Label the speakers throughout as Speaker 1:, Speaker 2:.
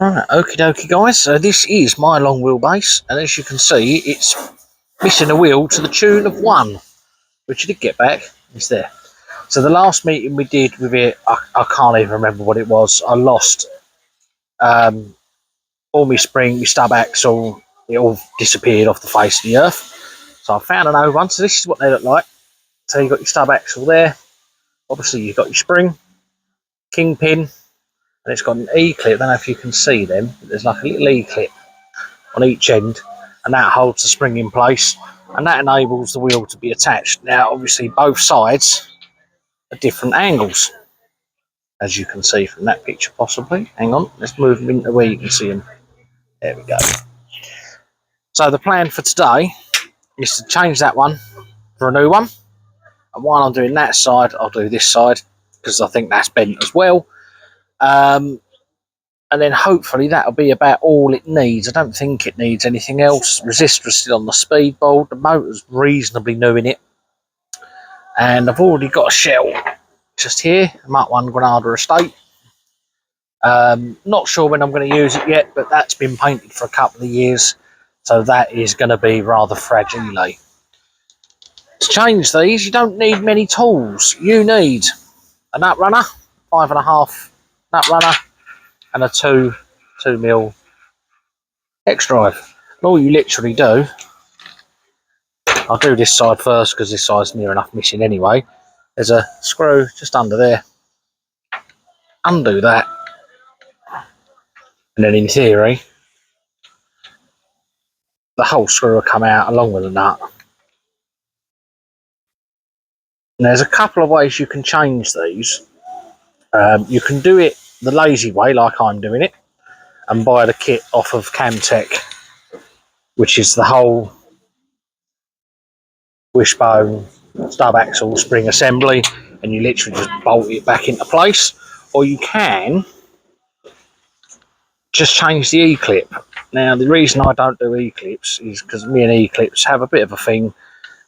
Speaker 1: Right, okie dokie guys, so this is my long wheelbase, and as you can see it's missing a wheel to the tune of one, which you did get back. It's there. So the last meeting we did with it, I can't even remember what it was. I lost all my spring, my stub axle, it all disappeared off the face of the earth. So I found an old one, so this is what they look like. So you've got your stub axle there, obviously you've got your spring, kingpin, and it's got an E-clip. I don't know if you can see them, but there's like a little E-clip on each end, and that holds the spring in place, and that enables the wheel to be attached. Now obviously both sides are different angles, as you can see from that picture possibly. Hang on, let's move them into where you can see them. There we go. So the plan for today is to change that one for a new one, and while I'm doing that side I'll do this side because I think that's bent as well. And then hopefully that'll be about all it needs. I don't think it needs anything else. Resistor's still on the speedboard. The motor's reasonably new in it. And I've already got a shell just here. Mark 1 Granada Estate. Not sure when I'm going to use it yet, but that's been painted for a couple of years. So that is going to be rather fragile. To change these, you don't need many tools. You need a nut runner, 5.5 nut runner, and a 2mm X drive. And all you literally do, I'll do this side first because this side's near enough missing anyway. There's a screw just under there. Undo that, and then in theory the whole screw will come out along with the nut. And there's a couple of ways you can change these. You can do it the lazy way, like I'm doing it, and buy the kit off of Camtech, which is the whole wishbone, stub axle, spring assembly, and you literally just bolt it back into place. Or you can just change the E-clip. Now the reason I don't do E-clips is because me and E-clips have a bit of a thing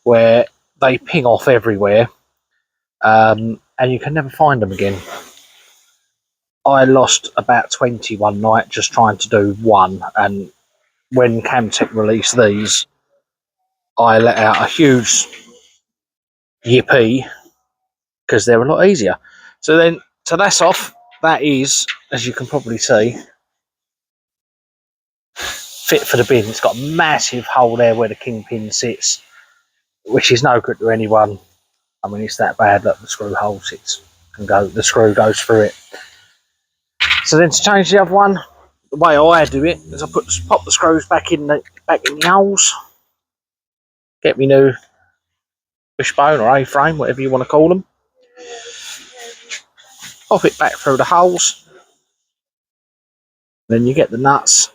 Speaker 1: where they ping off everywhere, and you can never find them again. I lost about 20 one night just trying to do one, and when Camtech released these I let out a huge yippee because they're a lot easier. So that's off. That is, as you can probably see, fit for the bin. It's got a massive hole there where the kingpin sits, which is no good to anyone. I mean, it's that bad that the screw hole sits and the screw goes through it. So then to change the other one, the way I do it is I pop the screws back in the holes, get me new wishbone or A-frame, whatever you want to call them, pop it back through the holes, then you get the nuts.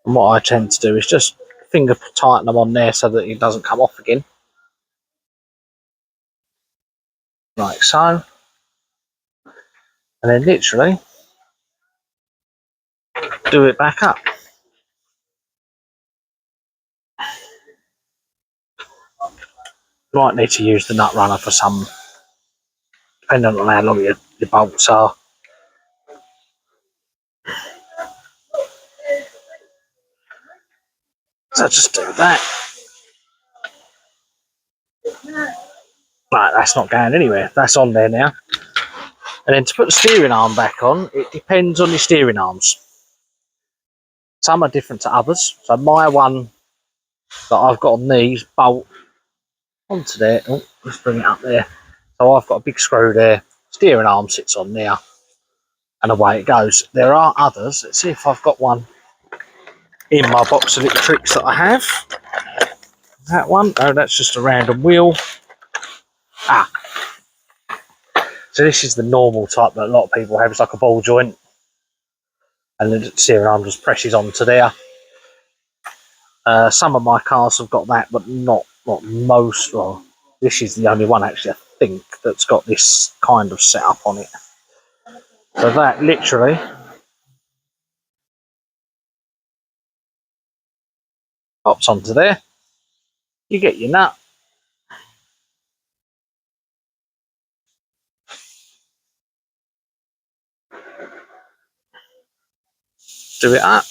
Speaker 1: And what I tend to do is just finger tighten them on there so that it doesn't come off again, like so, and then literally do it back up. You might need to use the nut runner for some, depending on how long your bolts are. So just do that. Right, that's not going anywhere. That's on there now. And then to put the steering arm back on, it depends on your steering arms. Some are different to others. So my one that I've got on these bolt onto there. Oh, let's bring it up there. So I've got a big screw there. Steering arm sits on there. And away it goes. There are others. Let's see if I've got one in my box of little tricks that I have. That one. Oh, that's just a random wheel. Ah. So this is the normal type that a lot of people have. It's like a ball joint. And the steering arm just presses onto there. Some of my cars have got that, but not most. Well, this is the only one actually, I think, that's got this kind of setup on it. So that literally pops onto there. You get your nut. Do it up.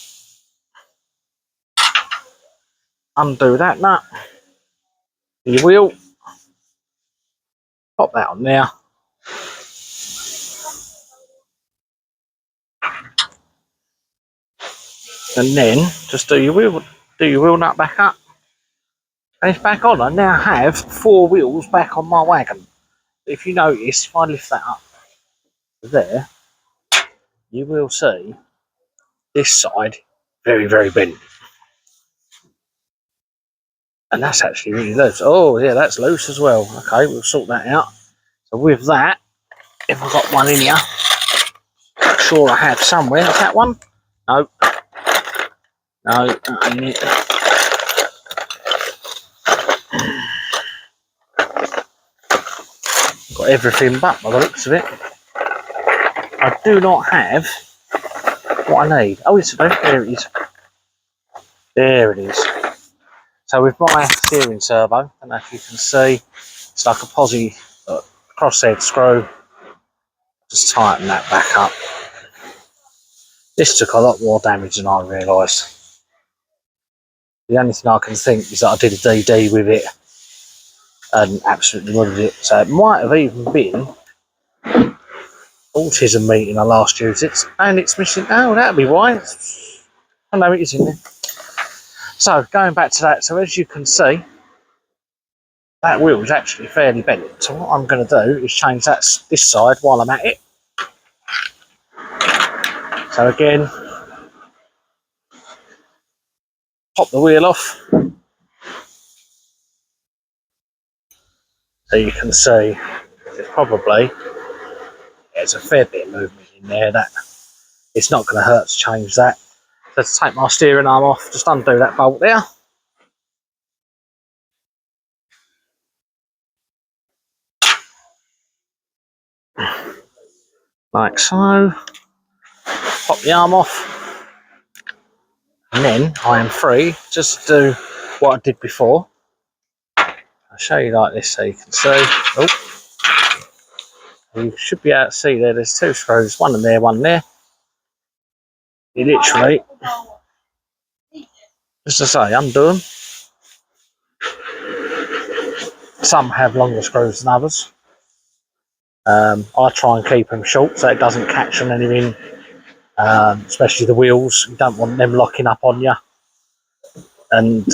Speaker 1: Undo that nut. You will. Pop that on there. And then just do your wheel nut back up. And it's back on. I now have 4 wheels back on my wagon. If you notice, if I lift that up there, you will see this side very, very bent. And that's actually really loose. Oh, yeah, that's loose as well. Okay, we'll sort that out. So with that, if I've got one in here, I'm sure I have somewhere. Is that one? No. No, that ain't it. Got everything but by the looks of it. I do not have what I need. Oh, it's there it is. There it is. So with my steering servo, and as you can see, it's like a posi crosshead screw. Just tighten that back up. This took a lot more damage than I realised. The only thing I can think is that I did a DD with it and absolutely ruined it. So it might have even been autism meeting I last used it, and it's missing. Oh, that'd be why. I know it is in there. So going back to that, so as you can see, that wheel is actually fairly bent. So what I'm going to do is change this side while I'm at it. So again, pop the wheel off. So you can see there's a fair bit of movement in there. That it's not going to hurt to change that. So to take my steering arm off, just undo that bolt there. Like so. Pop the arm off. And then I am free just to do what I did before. I'll show you like this so you can see. Oh, you should be able to see there, there's 2 screws, one in there, one there. You literally, just to say, undo them. Some have longer screws than others. I try and keep them short so it doesn't catch on anything, especially the wheels. You don't want them locking up on you and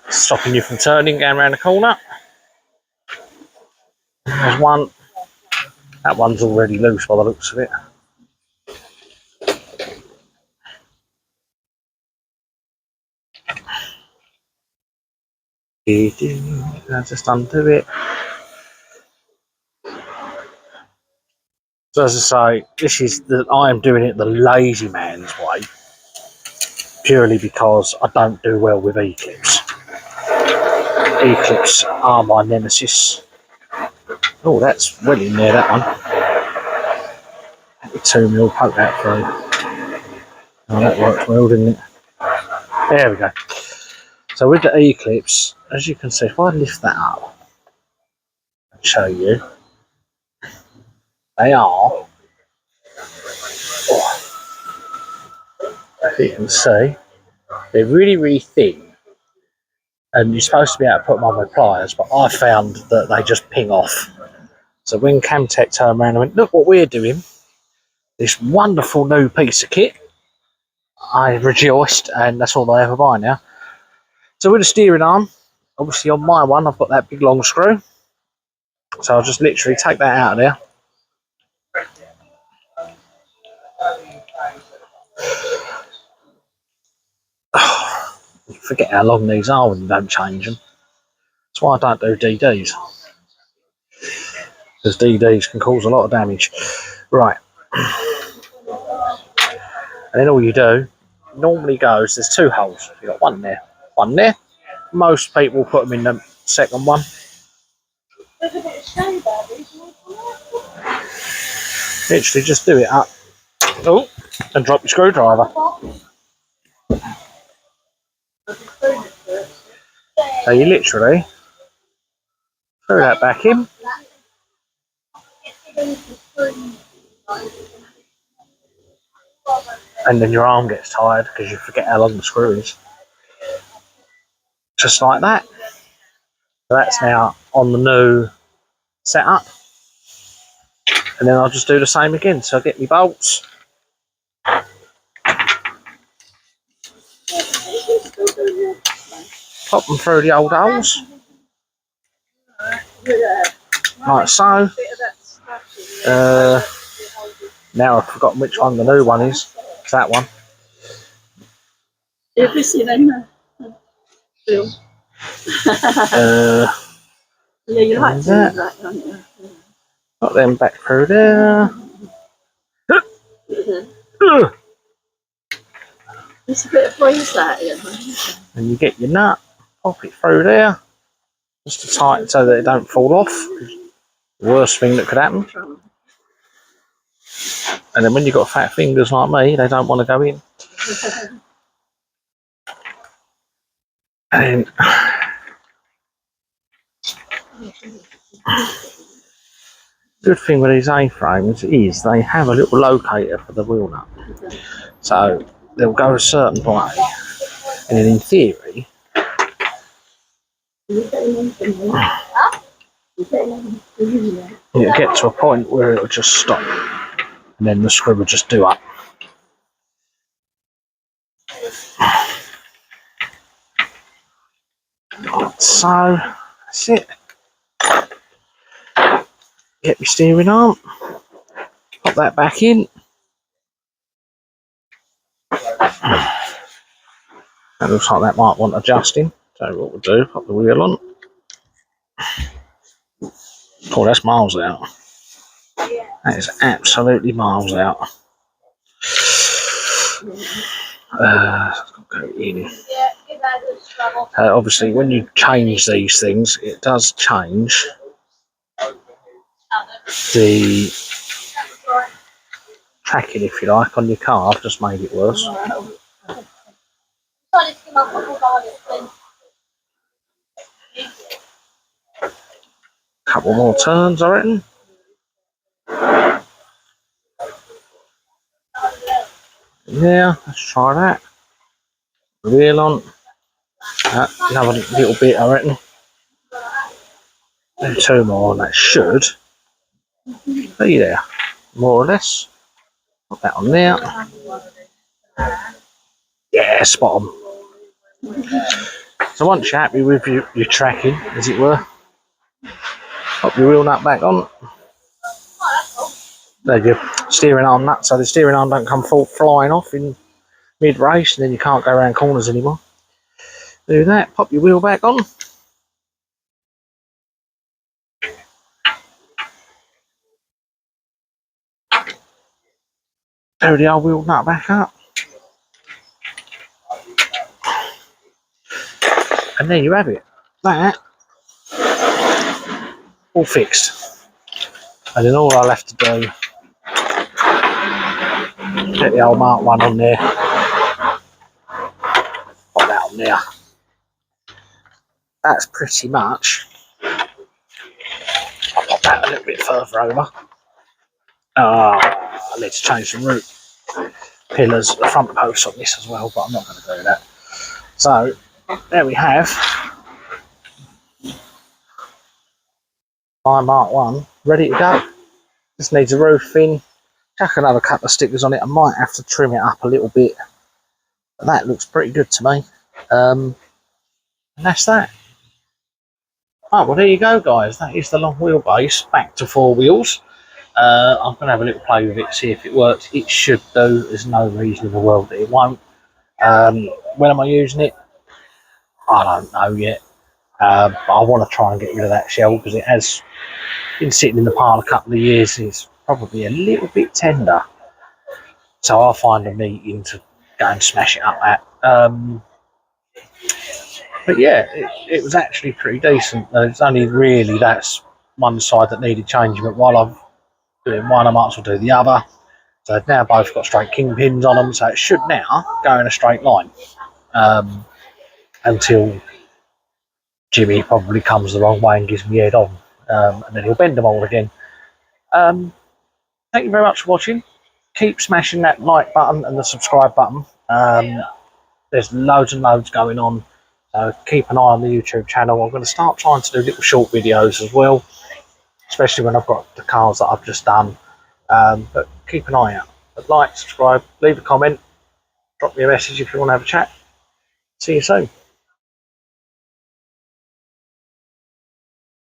Speaker 1: stopping you from turning, going around the corner. There's one. That one's already loose by the looks of it. I'll just undo it. So as I say, I am doing it the lazy man's way, purely because I don't do well with E-clips. E-clips are my nemesis. Oh, that's well in there, that one. 2 mil, poke that through. Oh, that worked well, didn't it? There we go. So with the E-clips, as you can see, if I lift that up and show you, they are, if you can see, they're really, really thin. And you're supposed to be able to put them on with pliers, but I found that they just ping off. So when Camtech turned around and went, look what we're doing, this wonderful new piece of kit, I rejoiced, and that's all I ever buy now. So with the steering arm, obviously on my one, I've got that big long screw. So I'll just literally take that out of there. You forget how long these are when you don't change them. That's why I don't do DDs. Because DDs can cause a lot of damage. Right. And then all you do, normally goes, there's 2 holes. You've got one there, one there. Most people put them in the second one. Literally just do it up. Oh, and drop your screwdriver. So you literally throw that back in. and then your arm gets tired because you forget how long the screw is. Just like that. So that's now on the new setup. And then I'll just do the same again. So I get my bolts. Pop them through the old holes. Like so. Now I've forgotten which one the new one is. It's that one.
Speaker 2: Have you seen them? Bill? Yeah, you like to do that, don't you?
Speaker 1: Got them back through there.
Speaker 2: It's a bit of breeze that, yeah.
Speaker 1: And you get your nut, pop it through there, just to tighten so that it don't fall off. The worst thing that could happen. And then when you've got fat fingers like me, they don't want to go in. And good thing with these A-frames is they have a little locator for the wheel nut. So they'll go a certain way, and then in theory, it'll get to a point where it'll just stop, and then the screw will just do up. So that's it. Get your steering arm, pop that back in. That looks like that might want adjusting. So what we'll do, pop the wheel on. Oh, that's miles out. That is absolutely miles out. Go in. Obviously, when you change these things, it does change the tracking, if you like, on your car. I've just made it worse. Couple more turns, I reckon. Yeah, let's try that. Wheel on. Another little bit, I reckon. Do two more, and that should be there, more or less. Put that on there. Yeah, spot on. So once you're happy with your tracking, as it were, pop your wheel nut back on. There you go. Steering arm nut, so the steering arm don't come flying off in mid-race, and then you can't go around corners anymore. Do that, pop your wheel back on. Do the old wheel nut back up. And there you have it. That all fixed. And then all I'll have to do, get the old Mark 1 on there. Put that on there. That's pretty much. I'll pop that a little bit further over. Let's change some root pillars, the front posts on this as well, but I'm not going to do that. So there we have my Mark 1 ready to go. Just needs a roof in, chuck another couple of stickers on it. I might have to trim it up a little bit, but that looks pretty good to me. And that's that. Oh, well, there you go, guys. That is the long wheelbase back to 4 wheels. I'm going to have a little play with it, see if it works. It should do. There's no reason in the world that it won't. When am I using it? I don't know yet. But I want to try and get rid of that shell because it has been sitting in the pile a couple of years. It's probably a little bit tender. So I'll find a meeting to go and smash it up at. But yeah, it was actually pretty decent. It's only really that's one side that needed changing, but while I'm doing one, I might as well do the other. So they've now both got straight kingpins on them, so it should now go in a straight line until Jimmy probably comes the wrong way and gives me head on, and then he'll bend them all again. Thank you very much for watching. keep smashing that like button and the subscribe button. There's loads and loads going on. So keep an eye on the YouTube channel. I'm going to start trying to do little short videos as well, especially when I've got the cars that I've just done. But keep an eye out. But like, subscribe, leave a comment, drop me a message if you want to have a chat. See you soon.